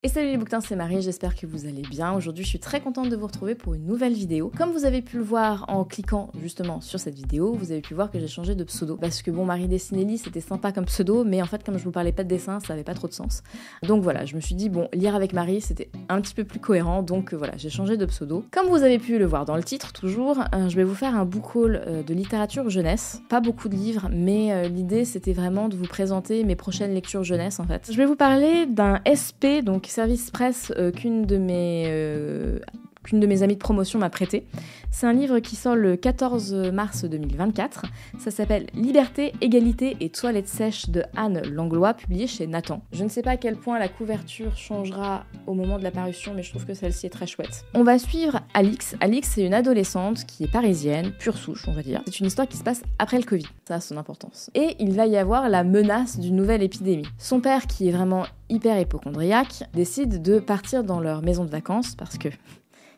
Et salut les bouquetins, c'est Marie, j'espère que vous allez bien. Aujourd'hui, je suis très contente de vous retrouver pour une nouvelle vidéo. Comme vous avez pu le voir en cliquant justement sur cette vidéo, vous avez pu voir que j'ai changé de pseudo. Parce que bon, Marie Dessinelli, c'était sympa comme pseudo, mais en fait, comme je vous parlais pas de dessin, ça avait pas trop de sens. Donc voilà, je me suis dit, bon, lire avec Marie, c'était un petit peu plus cohérent, donc voilà, j'ai changé de pseudo. Comme vous avez pu le voir dans le titre, toujours, je vais vous faire un book haul de littérature jeunesse. Pas beaucoup de livres, mais l'idée, c'était vraiment de vous présenter mes prochaines lectures jeunesse, en fait. Je vais vous parler d'un SP, donc service presse qu'une de mes amies de promotion m'a prêté. C'est un livre qui sort le 14 mars 2024. Ça s'appelle Liberté, égalité et toilettes sèches de Anne Langlois, publié chez Nathan. Je ne sais pas à quel point la couverture changera au moment de la parution, mais je trouve que celle-ci est très chouette. On va suivre Alix. Alix, c'est une adolescente qui est parisienne, pure souche, on va dire. C'est une histoire qui se passe après le Covid. Ça a son importance. Et il va y avoir la menace d'une nouvelle épidémie. Son père, qui est vraiment hyper hypocondriaque, décide de partir dans leur maison de vacances, parce que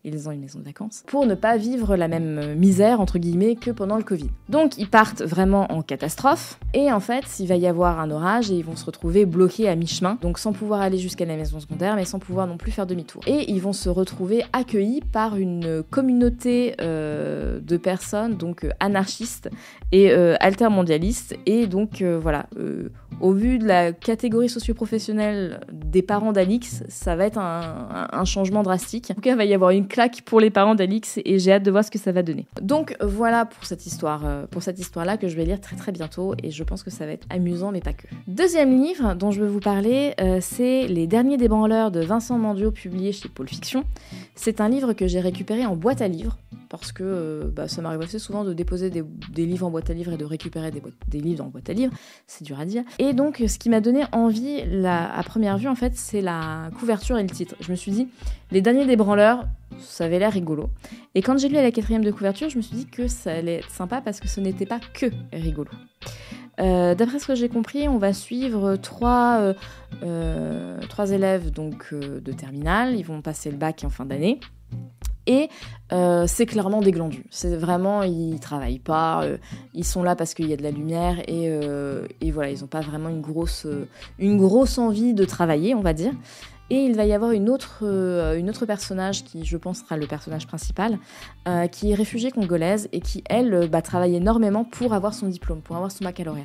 ils ont une maison de vacances, pour ne pas vivre la même misère, entre guillemets, que pendant le Covid. Donc ils partent vraiment en catastrophe, et en fait, il va y avoir un orage, et ils vont se retrouver bloqués à mi-chemin, donc sans pouvoir aller jusqu'à la maison secondaire, mais sans pouvoir non plus faire demi-tour. Et ils vont se retrouver accueillis par une communauté de personnes, donc anarchistes et altermondialistes, et donc voilà, au vu de la catégorie socio-professionnelle des parents d'Alix, ça va être un changement drastique. En tout cas, il va y avoir une claque pour les parents d'Alix et j'ai hâte de voir ce que ça va donner. Donc voilà pour cette histoire-là que je vais lire très très bientôt et je pense que ça va être amusant mais pas que. Deuxième livre dont je veux vous parler, c'est Les Derniers des branleurs de Vincent Mandiot, publié chez Pôle Fiction. C'est un livre que j'ai récupéré en boîte à livres parce que ça m'arrive assez souvent de déposer des livres en boîte à livres et de récupérer des livres en boîte à livres, c'est dur à dire. Et donc ce qui m'a donné envie à première vue en fait, c'est la couverture et le titre. Je me suis dit, Les Derniers des branleurs, ça avait l'air rigolo. Et quand j'ai lu à la 4e de couverture, je me suis dit que ça allait être sympa parce que ce n'était pas que rigolo. D'après ce que j'ai compris, on va suivre trois élèves donc, de terminale. Ils vont passer le bac en fin d'année. Et c'est clairement des glandus. C'est vraiment, ils travaillent pas, ils sont là parce qu'il y a de la lumière et voilà, ils n'ont pas vraiment une grosse envie de travailler, on va dire. Et il va y avoir une autre personnage qui, je pense, sera le personnage principal, qui est réfugiée congolaise et qui, elle, travaille énormément pour avoir son diplôme, pour avoir son baccalauréat.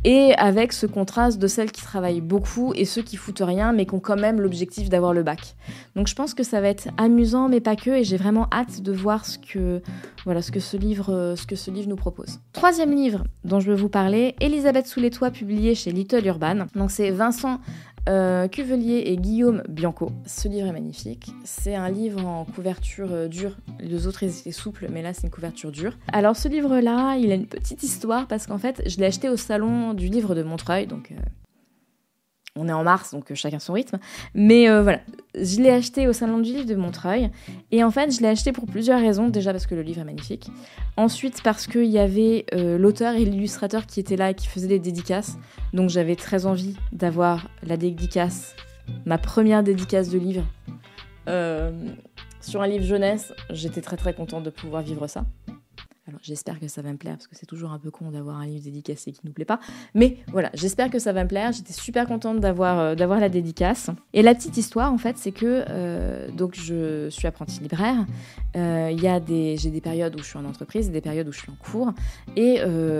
Et avec ce contraste de celles qui travaillent beaucoup et ceux qui foutent rien, mais qui ont quand même l'objectif d'avoir le bac. Donc je pense que ça va être amusant, mais pas que, et j'ai vraiment hâte de voir ce que ce livre nous propose. Troisième livre dont je veux vous parler, Elisabeth sous les toits, publié chez Little Urban. Donc c'est Vincent Cuvelier et Guillaume Bianco. Ce livre est magnifique. C'est un livre en couverture dure. Les autres, ils étaient souples, mais là, c'est une couverture dure. Alors, ce livre-là, il a une petite histoire parce qu'en fait, je l'ai acheté au salon du livre de Montreuil, donc on est en mars, donc chacun son rythme. Mais voilà, je l'ai acheté au salon du livre de Montreuil. Et en fait, je l'ai acheté pour plusieurs raisons. Déjà parce que le livre est magnifique. Ensuite, parce qu'il y avait l'auteur et l'illustrateur qui étaient là et qui faisaient des dédicaces. Donc j'avais très envie d'avoir la dédicace, ma première dédicace de livre. Sur un livre jeunesse, j'étais très très contente de pouvoir vivre ça. Alors j'espère que ça va me plaire, parce que c'est toujours un peu con d'avoir un livre dédicacé qui nous plaît pas. Mais voilà, j'espère que ça va me plaire. J'étais super contente d'avoir la dédicace. Et la petite histoire, en fait, c'est que donc je suis apprentie libraire. J'ai des périodes où je suis en entreprise et des périodes où je suis en cours. Et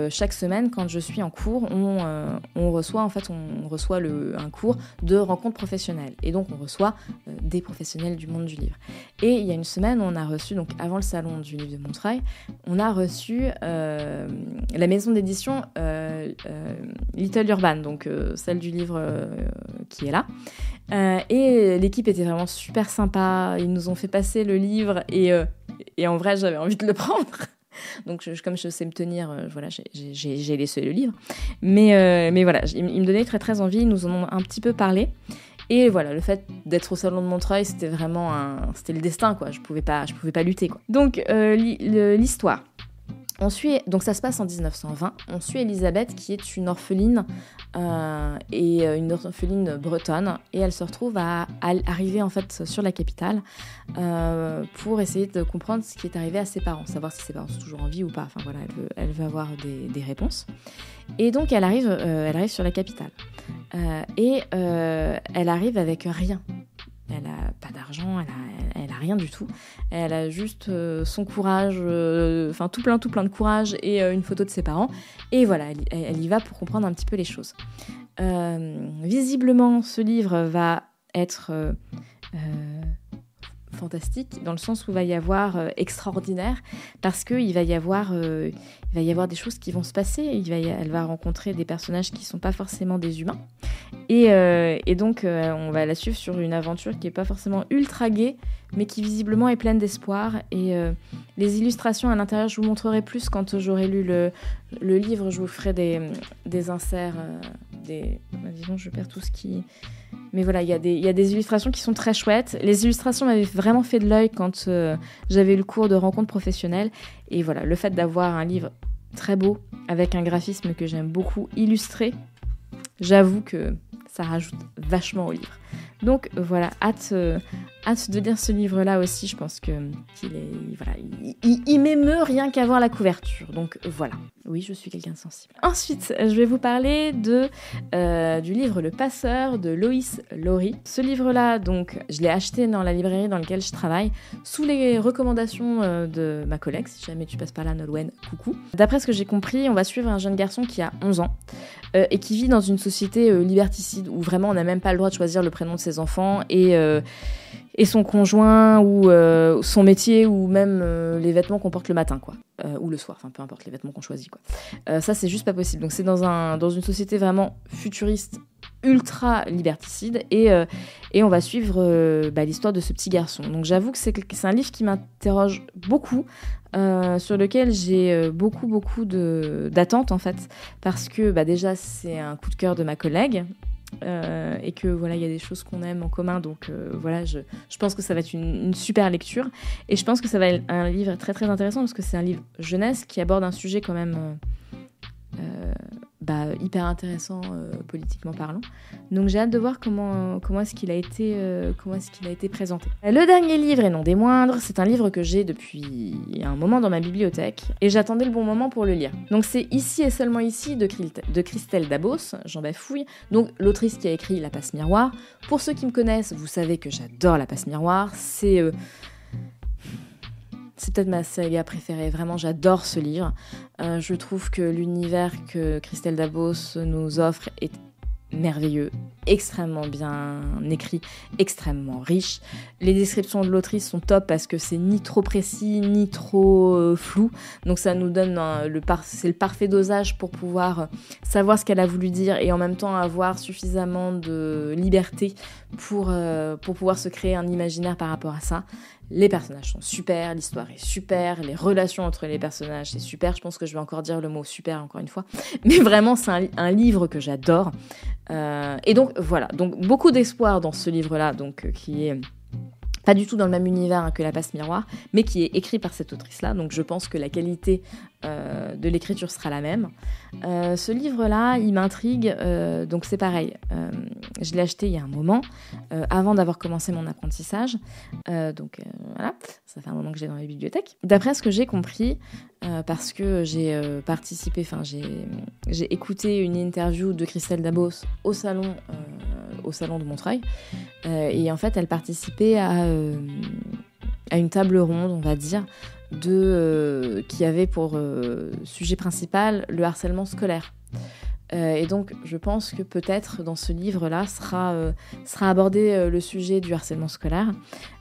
chaque semaine, quand je suis en cours, on reçoit un cours de rencontres professionnelles. Et donc on reçoit des professionnels du monde du livre. Et il y a une semaine, on a reçu, donc avant le salon du livre de Montreuil, on a reçu la maison d'édition Little Urban, donc celle du livre qui est là. Et l'équipe était vraiment super sympa. Ils nous ont fait passer le livre et en vrai, j'avais envie de le prendre. Donc, comme je sais me tenir, voilà, j'ai laissé le livre. Mais voilà, ils me donnaient très très envie. Ils nous en ont un petit peu parlé. Et voilà, le fait d'être au salon de Montreuil, c'était vraiment c'était le destin, quoi. Je pouvais pas lutter, quoi. Donc, l'histoire. Donc ça se passe en 1920. On suit Elisabeth qui est une orpheline et une orpheline bretonne, et elle se retrouve à arriver en fait sur la capitale pour essayer de comprendre ce qui est arrivé à ses parents, savoir si ses parents sont toujours en vie ou pas. Enfin voilà, elle veut avoir des réponses. Et donc elle arrive sur la capitale et elle arrive avec rien. Elle a pas d'argent, elle a rien du tout. Elle a juste son courage, tout plein de courage et une photo de ses parents. Et voilà, elle y va pour comprendre un petit peu les choses. Visiblement, ce livre va être fantastique dans le sens où il va y avoir extraordinaire, parce qu'il va y avoir des choses qui vont se passer. Elle va rencontrer des personnages qui sont pas forcément des humains. Et donc, on va la suivre sur une aventure qui n'est pas forcément ultra gaie, mais qui visiblement est pleine d'espoir. Et les illustrations à l'intérieur, je vous montrerai plus quand j'aurai lu le livre. Je vous ferai des inserts. Disons, je perds tout ce qui... Mais voilà, il y a des illustrations qui sont très chouettes. Les illustrations m'avaient vraiment fait de l'œil quand j'avais eu le cours de rencontre professionnelle. Et voilà, le fait d'avoir un livre très beau, avec un graphisme que j'aime beaucoup, illustré, j'avoue que ça rajoute vachement au livre. Donc voilà, hâte de lire ce livre-là aussi. Je pense qu'il m'émeut rien qu'à voir la couverture. Donc voilà, oui, je suis quelqu'un de sensible. Ensuite, je vais vous parler du livre Le Passeur de Loïs Lawrie. Ce livre-là, donc, je l'ai acheté dans la librairie dans laquelle je travaille, sous les recommandations de ma collègue. Si jamais tu passes par là, Nolwenn, coucou. D'après ce que j'ai compris, on va suivre un jeune garçon qui a 11 ans et qui vit dans une société liberticide où vraiment on n'a même pas le droit de choisir le prénom de ses enfants et son conjoint ou son métier ou même les vêtements qu'on porte le matin, quoi, ou le soir, enfin peu importe les vêtements qu'on choisit, quoi. Ça c'est juste pas possible. Donc c'est dans une société vraiment futuriste, ultra liberticide, et on va suivre l'histoire de ce petit garçon. Donc j'avoue que c'est un livre qui m'interroge beaucoup, sur lequel j'ai beaucoup d'attentes en fait, parce que déjà c'est un coup de cœur de ma collègue. Et que voilà, il y a des choses qu'on aime en commun, donc voilà, je pense que ça va être une super lecture, et je pense que ça va être un livre très très intéressant, parce que c'est un livre jeunesse qui aborde un sujet quand même hyper intéressant politiquement parlant. Donc j'ai hâte de voir comment est-ce qu'il a été présenté. Le dernier livre, et non des moindres, c'est un livre que j'ai depuis un moment dans ma bibliothèque et j'attendais le bon moment pour le lire. Donc c'est Ici et seulement ici de Christelle Dabos, j'en bafouille, donc l'autrice qui a écrit La Passe Miroir. Pour ceux qui me connaissent, vous savez que j'adore La Passe Miroir, c'est peut-être ma saga préférée, vraiment j'adore ce livre. Je trouve que l'univers que Christelle Dabos nous offre est merveilleux, extrêmement bien écrit, extrêmement riche. Les descriptions de l'autrice sont top parce que c'est ni trop précis ni trop flou, donc ça nous donne c'est le parfait dosage pour pouvoir savoir ce qu'elle a voulu dire et en même temps avoir suffisamment de liberté pour pouvoir se créer un imaginaire par rapport à ça. Les personnages sont super, l'histoire est super, les relations entre les personnages c'est super. Je pense que je vais encore dire le mot super encore une fois, mais vraiment c'est un livre que j'adore. Et donc voilà, donc beaucoup d'espoir dans ce livre-là, donc qui est pas du tout dans le même univers que La Passe Miroir, mais qui est écrit par cette autrice-là, donc je pense que la qualité de l'écriture sera la même. Ce livre-là, il m'intrigue, donc c'est pareil, je l'ai acheté il y a un moment, avant d'avoir commencé mon apprentissage, donc voilà, ça fait un moment que j'ai dans ma bibliothèque. D'après ce que j'ai compris, parce que j'ai j'ai écouté une interview de Christelle Dabos au salon de Montreuil, et en fait elle participait à une table ronde, on va dire, qui avait pour sujet principal le harcèlement scolaire. Et donc je pense que peut-être dans ce livre-là sera abordé le sujet du harcèlement scolaire,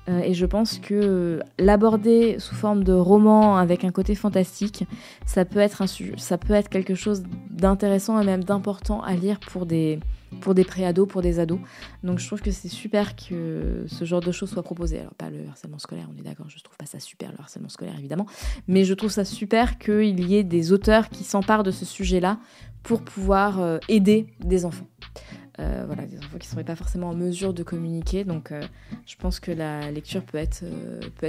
et je pense que l'aborder sous forme de roman avec un côté fantastique, ça peut être quelque chose d'intéressant et même d'important à lire pour des pré-ados, pour des ados. Donc je trouve que c'est super que ce genre de choses soit proposé. Alors pas le harcèlement scolaire, on est d'accord, je trouve pas ça super le harcèlement scolaire évidemment, mais je trouve ça super qu'il y ait des auteurs qui s'emparent de ce sujet-là pour pouvoir aider des enfants. Voilà, des enfants qui ne seraient pas forcément en mesure de communiquer. Donc je pense que la lecture peut être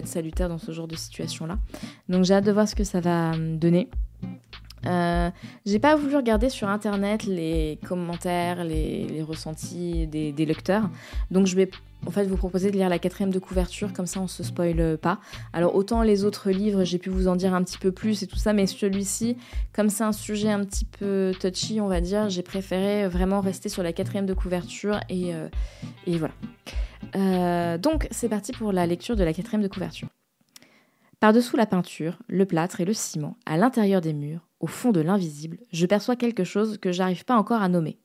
salutaire dans ce genre de situation-là. Donc j'ai hâte de voir ce que ça va me donner. J'ai pas voulu regarder sur internet les commentaires, les ressentis des lecteurs, donc je vais en fait vous proposer de lire la 4e de couverture, comme ça on se spoile pas. Alors autant les autres livres j'ai pu vous en dire un petit peu plus et tout ça, mais celui-ci, comme c'est un sujet un petit peu touchy on va dire, j'ai préféré vraiment rester sur la 4e de couverture et voilà. Donc c'est parti pour la lecture de la 4e de couverture. Par-dessous la peinture, le plâtre et le ciment, à l'intérieur des murs, au fond de l'invisible, je perçois quelque chose que j'arrive pas encore à nommer.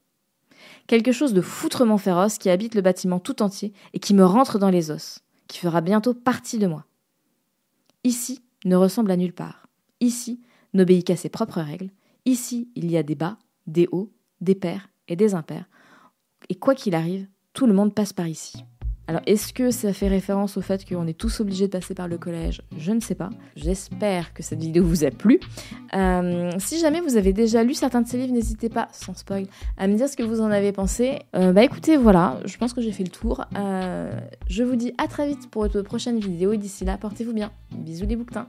Quelque chose de foutrement féroce qui habite le bâtiment tout entier et qui me rentre dans les os, qui fera bientôt partie de moi. Ici, ne ressemble à nulle part. Ici, n'obéit qu'à ses propres règles. Ici, il y a des bas, des hauts, des pairs et des impairs. Et quoi qu'il arrive, tout le monde passe par ici. Alors, est-ce que ça fait référence au fait qu'on est tous obligés de passer par le collège ? Je ne sais pas. J'espère que cette vidéo vous a plu. Si jamais vous avez déjà lu certains de ces livres, n'hésitez pas, sans spoil, à me dire ce que vous en avez pensé. Écoutez, voilà, je pense que j'ai fait le tour. Je vous dis à très vite pour une prochaine vidéo et d'ici là, portez-vous bien. Bisous les bouquetins.